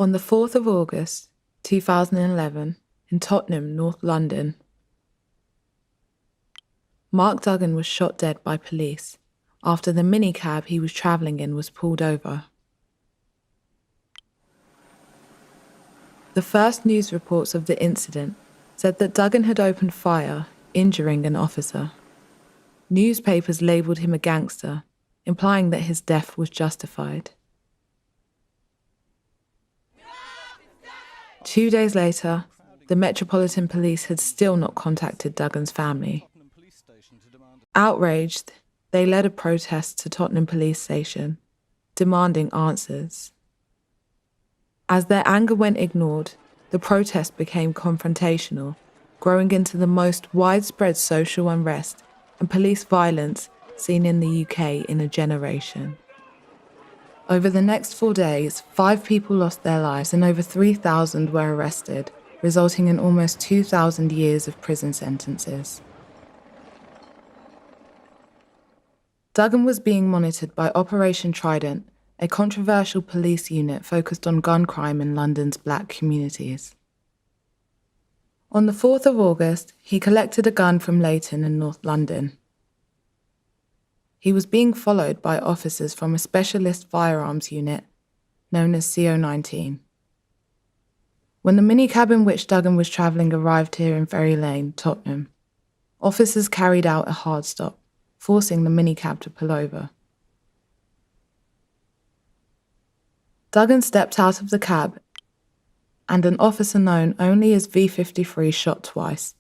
On the 4th of August, 2011, in Tottenham, North London, Mark Duggan was shot dead by police after the minicab he was travelling in was pulled over. The first news reports of the incident said that Duggan had opened fire, injuring an officer. Newspapers labelled him a gangster, implying that his death was justified. 2 days later, the Metropolitan Police had still not contacted Duggan's family. Outraged, they led a protest to Tottenham Police Station, demanding answers. As their anger went ignored, the protest became confrontational, growing into the most widespread social unrest and police violence seen in the UK in a generation. Over the next 4 days, 5 people lost their lives and over 3,000 were arrested, resulting in almost 2,000 years of prison sentences. Duggan was being monitored by Operation Trident, a controversial police unit focused on gun crime in London's black communities. On the 4th of August, he collected a gun from Leighton in North London. He was being followed by officers from a specialist firearms unit known as CO19. When the minicab in which Duggan was travelling arrived here in Ferry Lane, Tottenham, officers carried out a hard stop, forcing the minicab to pull over. Duggan stepped out of the cab, and an officer known only as V53 shot twice.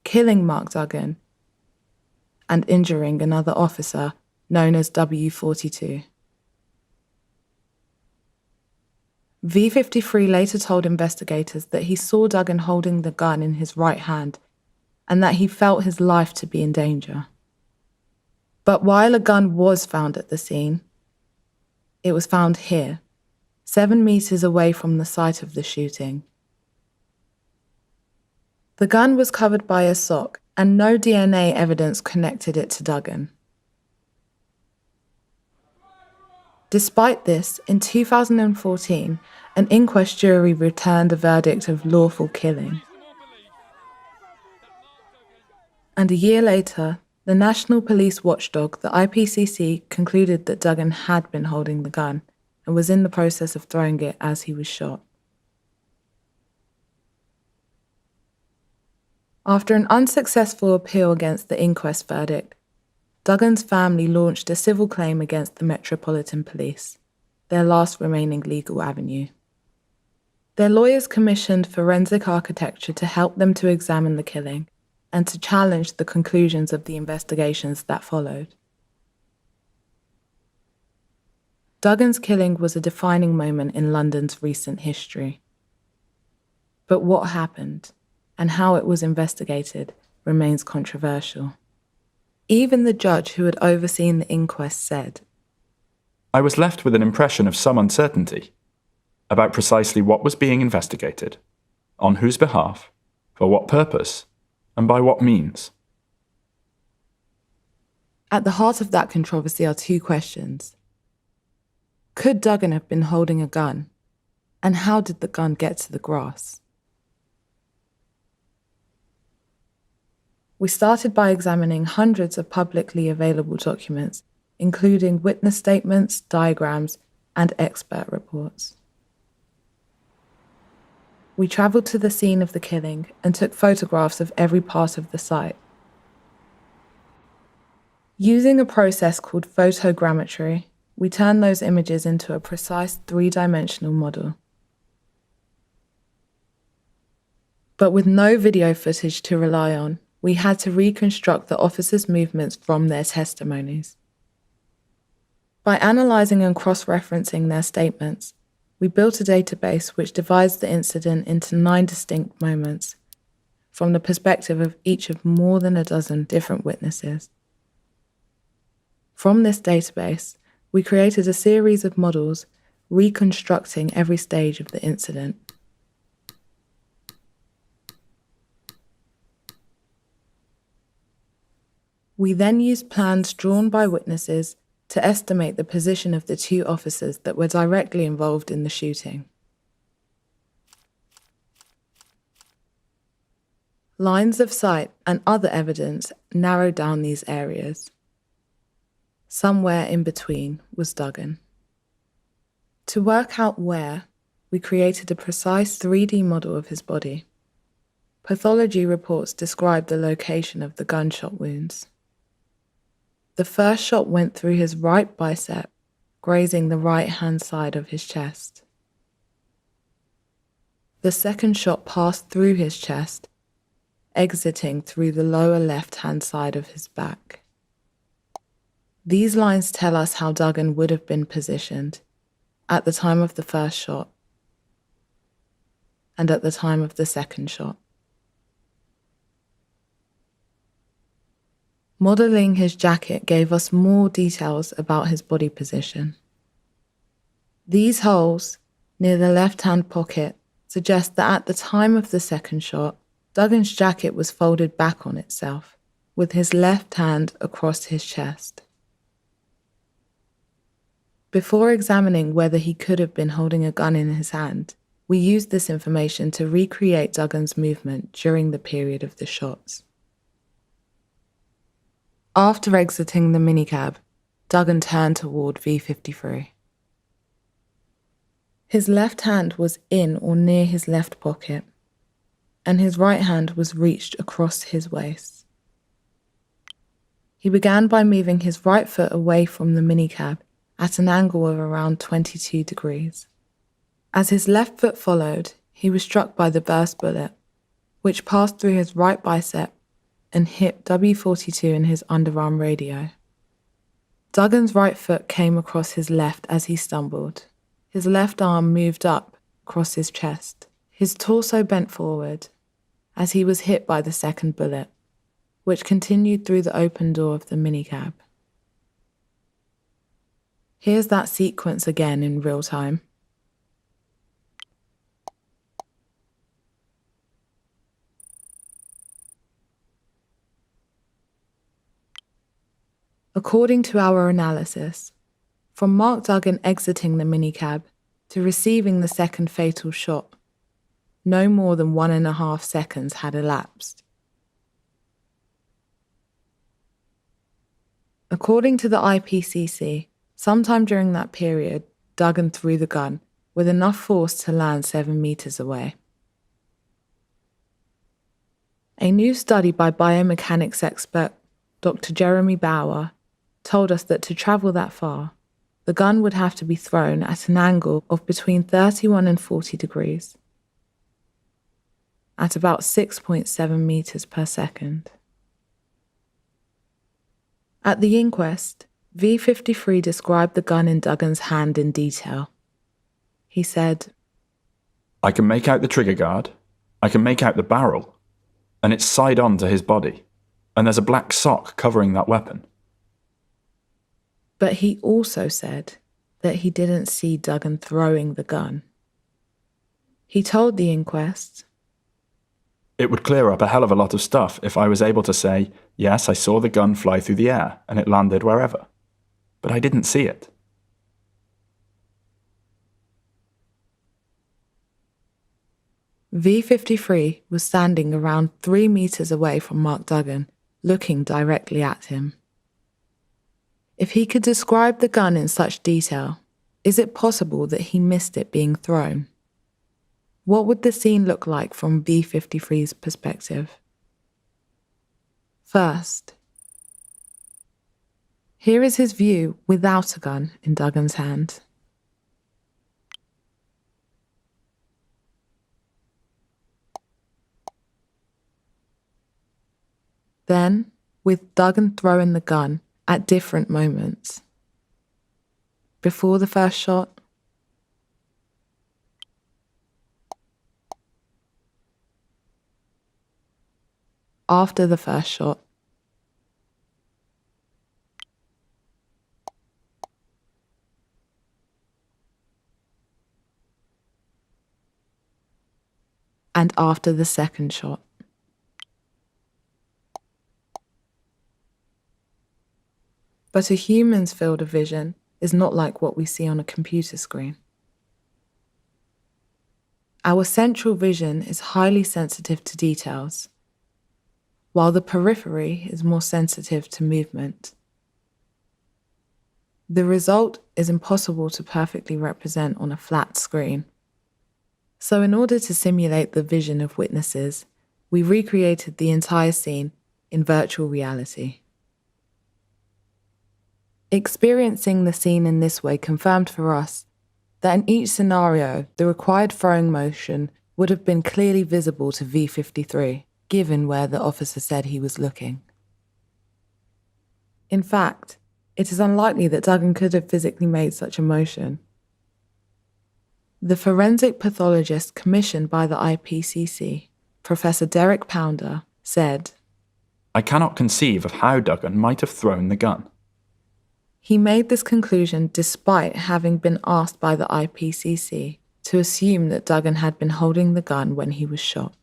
Killing Mark Duggan and injuring another officer known as W42. V53 later told investigators that he saw Duggan holding the gun in his right hand and that he felt his life to be in danger. But while a gun was found at the scene, it was found here, 7 meters away from the site of the shooting. The gun was covered by a sock and no DNA evidence connected it to Duggan. Despite this, in 2014, an inquest jury returned a verdict of lawful killing. And a year later, the national police watchdog, the IPCC, concluded that Duggan had been holding the gun and was in the process of throwing it as he was shot. After an unsuccessful appeal against the inquest verdict, Duggan's family launched a civil claim against the Metropolitan Police, their last remaining legal avenue. Their lawyers commissioned forensic architecture to help them to examine the killing and to challenge the conclusions of the investigations that followed. Duggan's killing was a defining moment in London's recent history. But what happened and how it was investigated remains controversial. Even the judge who had overseen the inquest said, "I was left with an impression of some uncertainty about precisely what was being investigated, on whose behalf, for what purpose, and by what means." At the heart of that controversy are 2 questions. Could Duggan have been holding a gun? And how did the gun get to the grass? We started by examining hundreds of publicly available documents, including witness statements, diagrams, and expert reports. We travelled to the scene of the killing and took photographs of every part of the site. Using a process called photogrammetry, we turned those images into a precise 3-dimensional model. But with no video footage to rely on, we had to reconstruct the officers' movements from their testimonies. By analysing and cross-referencing their statements, we built a database which divides the incident into 9 distinct moments, from the perspective of each of more than a dozen different witnesses. From this database, we created a series of models reconstructing every stage of the incident. We then used plans drawn by witnesses to estimate the position of the two officers that were directly involved in the shooting. Lines of sight and other evidence narrowed down these areas. Somewhere in between was Duggan. To work out where, we created a precise 3D model of his body. Pathology reports describe the location of the gunshot wounds. The first shot went through his right bicep, grazing the right-hand side of his chest. The second shot passed through his chest, exiting through the lower left-hand side of his back. These lines tell us how Duggan would have been positioned at the time of the first shot and at the time of the second shot. Modelling his jacket gave us more details about his body position. These holes near the left-hand pocket suggest that at the time of the second shot, Duggan's jacket was folded back on itself, with his left hand across his chest. Before examining whether he could have been holding a gun in his hand, we used this information to recreate Duggan's movement during the period of the shots. After exiting the minicab, Duggan turned toward V53. His left hand was in or near his left pocket, and his right hand was reached across his waist. He began by moving his right foot away from the minicab at an angle of around 22 degrees. As his left foot followed, he was struck by the burst bullet, which passed through his right bicep and hit W42 in his underarm radio. Duggan's right foot came across his left as he stumbled. His left arm moved up across his chest. His torso bent forward as he was hit by the second bullet, which continued through the open door of the minicab. Here's that sequence again in real time. According to our analysis, from Mark Duggan exiting the minicab to receiving the second fatal shot, no more than 1.5 seconds had elapsed. According to the IPCC, sometime during that period, Duggan threw the gun with enough force to land 7 meters away. A new study by biomechanics expert Dr. Jeremy Bauer told us that to travel that far, the gun would have to be thrown at an angle of between 31 and 40 degrees, at about 6.7 meters per second. At the inquest, V53 described the gun in Duggan's hand in detail. He said, "I can make out the trigger guard, I can make out the barrel, and it's side on to his body, and there's a black sock covering that weapon." But he also said that he didn't see Duggan throwing the gun. He told the inquest, "It would clear up a hell of a lot of stuff if I was able to say, yes, I saw the gun fly through the air and it landed wherever. But I didn't see it." V53 was standing around 3 meters away from Mark Duggan, looking directly at him. If he could describe the gun in such detail, is it possible that he missed it being thrown? What would the scene look like from V53's perspective? First, here is his view without a gun in Duggan's hand. Then, with Duggan throwing the gun at different moments. Before the first shot, after the first shot, and after the second shot. But a human's field of vision is not like what we see on a computer screen. Our central vision is highly sensitive to details, while the periphery is more sensitive to movement. The result is impossible to perfectly represent on a flat screen. So in order to simulate the vision of witnesses, we recreated the entire scene in virtual reality. Experiencing the scene in this way confirmed for us that in each scenario, the required throwing motion would have been clearly visible to V53, given where the officer said he was looking. In fact, it is unlikely that Duggan could have physically made such a motion. The forensic pathologist commissioned by the IPCC, Professor Derek Pounder, said, "I cannot conceive of how Duggan might have thrown the gun." He made this conclusion despite having been asked by the IPCC to assume that Duggan had been holding the gun when he was shot.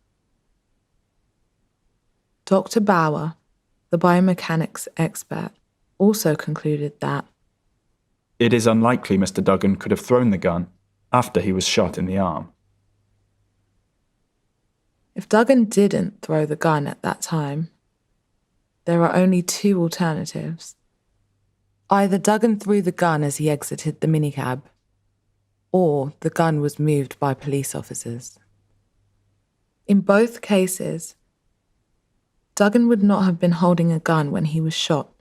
Dr. Bauer, the biomechanics expert, also concluded that it is unlikely Mr. Duggan could have thrown the gun after he was shot in the arm. If Duggan didn't throw the gun at that time, there are only two alternatives. Either Duggan threw the gun as he exited the minicab, or the gun was moved by police officers. In both cases, Duggan would not have been holding a gun when he was shot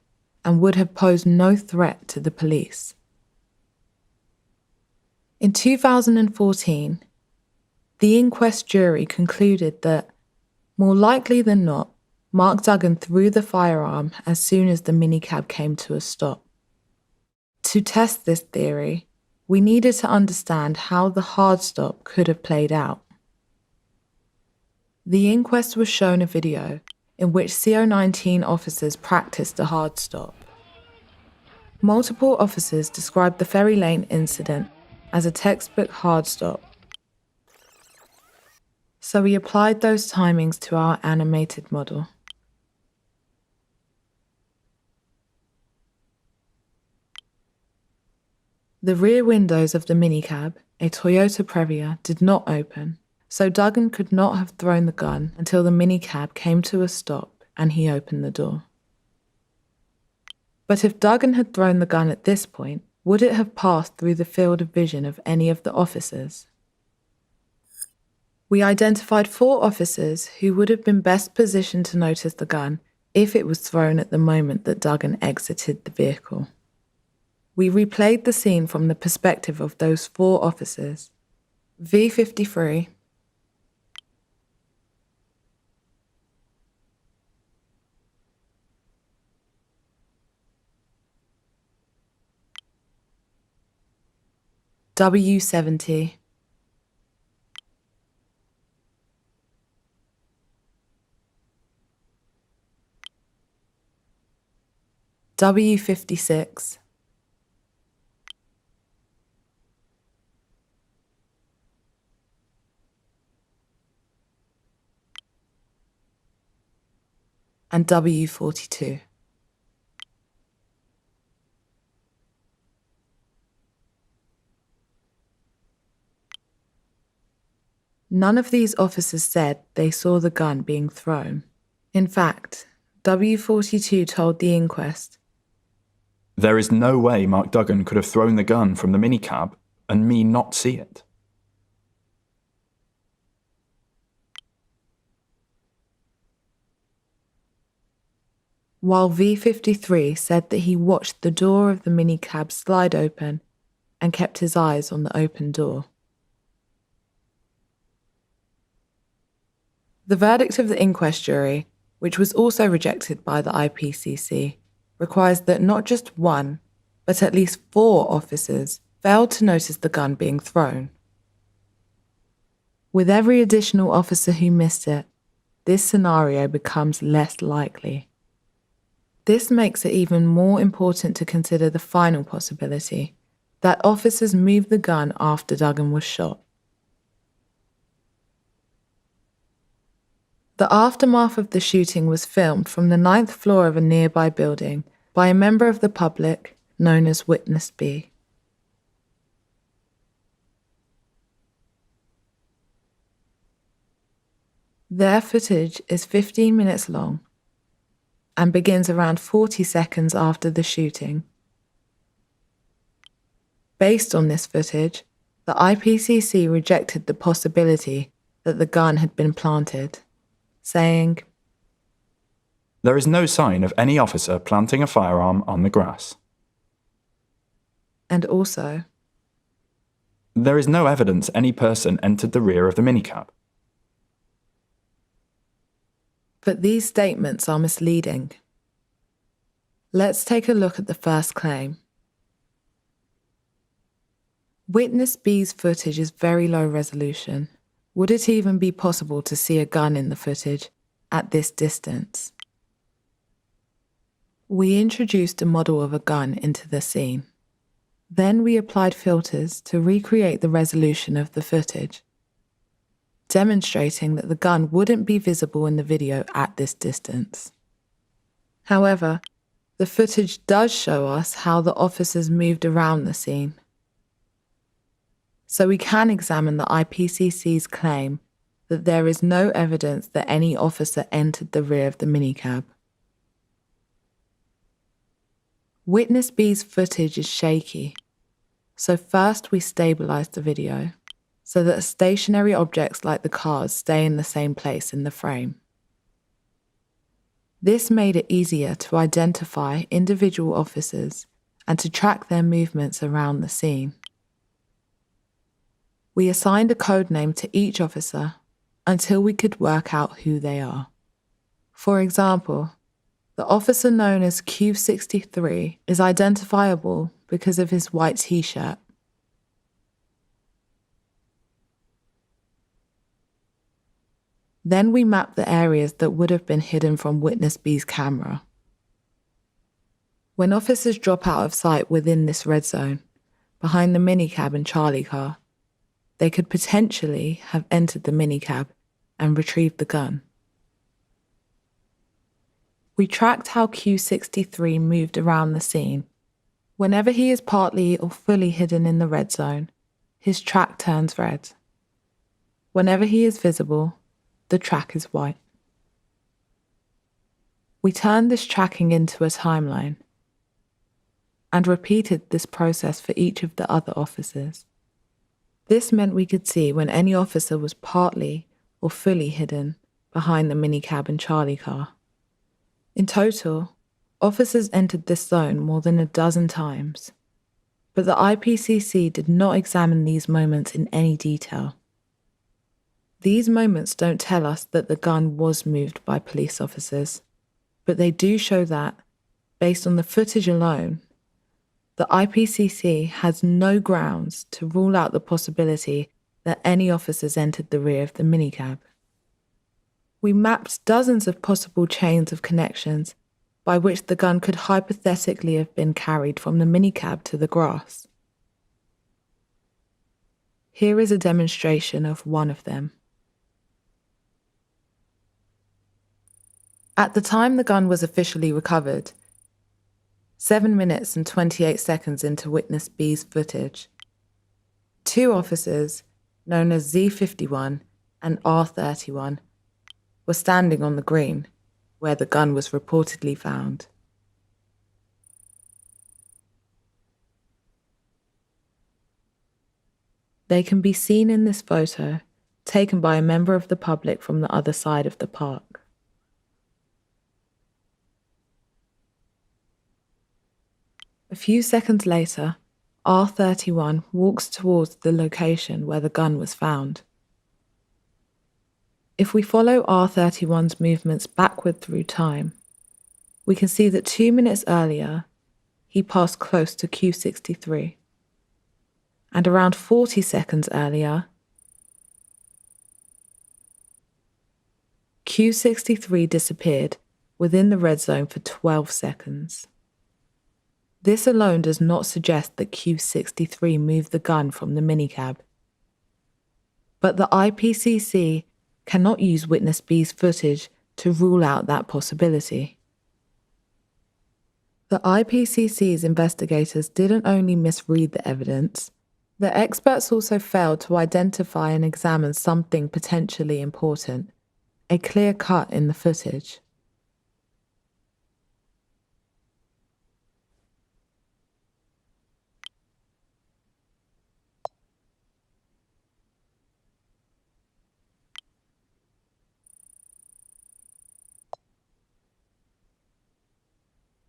and would have posed no threat to the police. In 2014, the Inquest jury concluded that, more likely than not, Mark Duggan threw the firearm as soon as the minicab came to a stop. To test this theory, we needed to understand how the hard stop could have played out. The inquest was shown a video in which CO19 officers practiced a hard stop. Multiple officers described the Ferry Lane incident as a textbook hard stop. So we applied those timings to our animated model. The rear windows of the minicab, a Toyota Previa, did not open, so Duggan could not have thrown the gun until the minicab came to a stop and he opened the door. But if Duggan had thrown the gun at this point, would it have passed through the field of vision of any of the officers? We identified 4 officers who would have been best positioned to notice the gun if it was thrown at the moment that Duggan exited the vehicle. We replayed the scene from the perspective of those 4 officers. V53, W70, W56, and W42. None of these officers said they saw the gun being thrown. In fact, W42 told the inquest, "There is no way Mark Duggan could have thrown the gun from the minicab and me not see it." while V53 said that he watched the door of the minicab slide open and kept his eyes on the open door. The verdict of the inquest jury, which was also rejected by the IPCC, requires that not just one, but at least 4 officers failed to notice the gun being thrown. With every additional officer who missed it, this scenario becomes less likely. This makes it even more important to consider the final possibility, that officers moved the gun after Duggan was shot. The aftermath of the shooting was filmed from the 9th floor of a nearby building by a member of the public known as Witness B. Their footage is 15 minutes long and begins around 40 seconds after the shooting. Based on this footage, the IPCC rejected the possibility that the gun had been planted, saying, There is no sign of any officer planting a firearm on the grass. and also, There is no evidence any person entered the rear of the minicab. but these statements are misleading. Let's take a look at the first claim. Witness B's footage is very low resolution. Would it even be possible to see a gun in the footage at this distance? We introduced a model of a gun into the scene. Then we applied filters to recreate the resolution of the footage, demonstrating that the gun wouldn't be visible in the video at this distance. However, the footage does show us how the officers moved around the scene. So we can examine the IPCC's claim that there is no evidence that any officer entered the rear of the minicab. Witness B's footage is shaky, so first we stabilize the video so that stationary objects like the cars stay in the same place in the frame. This made it easier to identify individual officers and to track their movements around the scene. We assigned a code name to each officer until we could work out who they are. For example, the officer known as Q63 is identifiable because of his white t-shirt. Then we mapped the areas that would have been hidden from Witness B's camera. When officers drop out of sight within this red zone, behind the minicab and Charlie car, they could potentially have entered the minicab and retrieved the gun. We tracked how Q63 moved around the scene. Whenever he is partly or fully hidden in the red zone, his track turns red. Whenever he is visible, the track is white. We turned this tracking into a timeline and repeated this process for each of the other officers. This meant we could see when any officer was partly or fully hidden behind the minicab and Charlie car. In total, officers entered this zone more than a dozen times, but the IPCC did not examine these moments in any detail. These moments don't tell us that the gun was moved by police officers, but they do show that, based on the footage alone, the IPCC has no grounds to rule out the possibility that any officers entered the rear of the minicab. We mapped dozens of possible chains of connections by which the gun could hypothetically have been carried from the minicab to the grass. Here is a demonstration of one of them. At the time the gun was officially recovered, 7 minutes and 28 seconds into Witness B's footage, two officers, known as Z51 and R31, were standing on the green, where the gun was reportedly found. They can be seen in this photo, taken by a member of the public from the other side of the park. A few seconds later, R31 walks towards the location where the gun was found. If we follow R31's movements backward through time, we can see that 2 minutes earlier, he passed close to Q63. And around 40 seconds earlier, Q63 disappeared within the red zone for 12 seconds. This alone does not suggest that Q63 moved the gun from the minicab. But the IPCC cannot use Witness B's footage to rule out that possibility. The IPCC's investigators didn't only misread the evidence, the experts also failed to identify and examine something potentially important, a clear cut in the footage.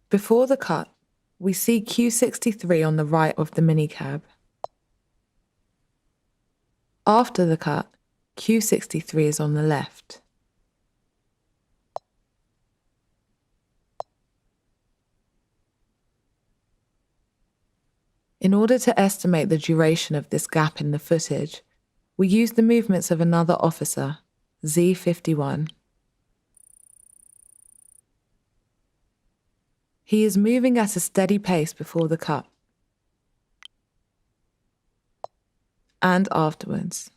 Before the cut, we see Q63 on the right of the minicab. After the cut, Q63 is on the left. In order to estimate the duration of this gap in the footage, we use the movements of another officer, Z51. He is moving at a steady pace before the cut and afterwards.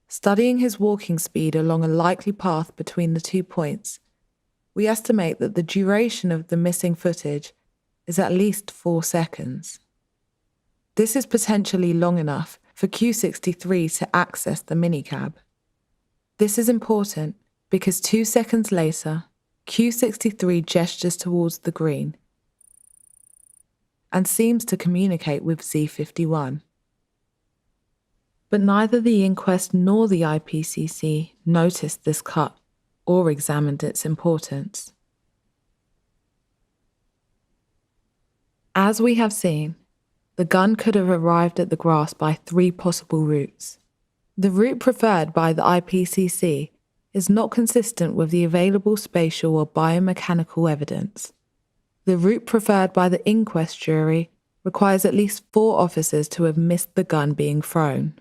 Studying his walking speed along a likely path between the 2 points, we estimate that the duration of the missing footage is at least 4 seconds. This is potentially long enough for Q63 to access the minicab. This is important because 2 seconds later, Q63 gestures towards the green and seems to communicate with Z51. But neither the Inquest nor the IPCC noticed this cut or examined its importance. As we have seen, the gun could have arrived at the grass by 3 possible routes. The route preferred by the IPCC is not consistent with the available spatial or biomechanical evidence. The route preferred by the inquest jury requires at least 4 officers to have missed the gun being thrown.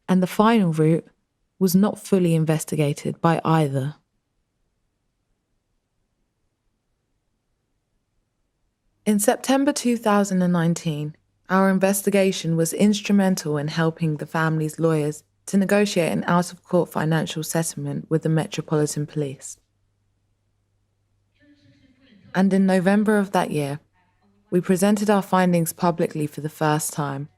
And the final route was not fully investigated by either. In September 2019, our investigation was instrumental in helping the family's lawyers to negotiate an out-of-court financial settlement with the Metropolitan Police. And in November of that year, we presented our findings publicly for the first time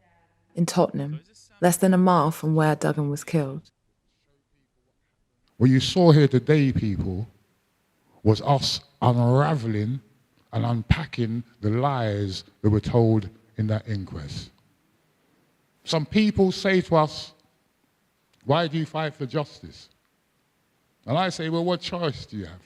in Tottenham, less than a mile from where Duggan was killed. What you saw here today, people, was us unraveling and unpacking the lies that were told in that inquest. Some people say to us, why do you fight for justice? And I say, well, what choice do you have?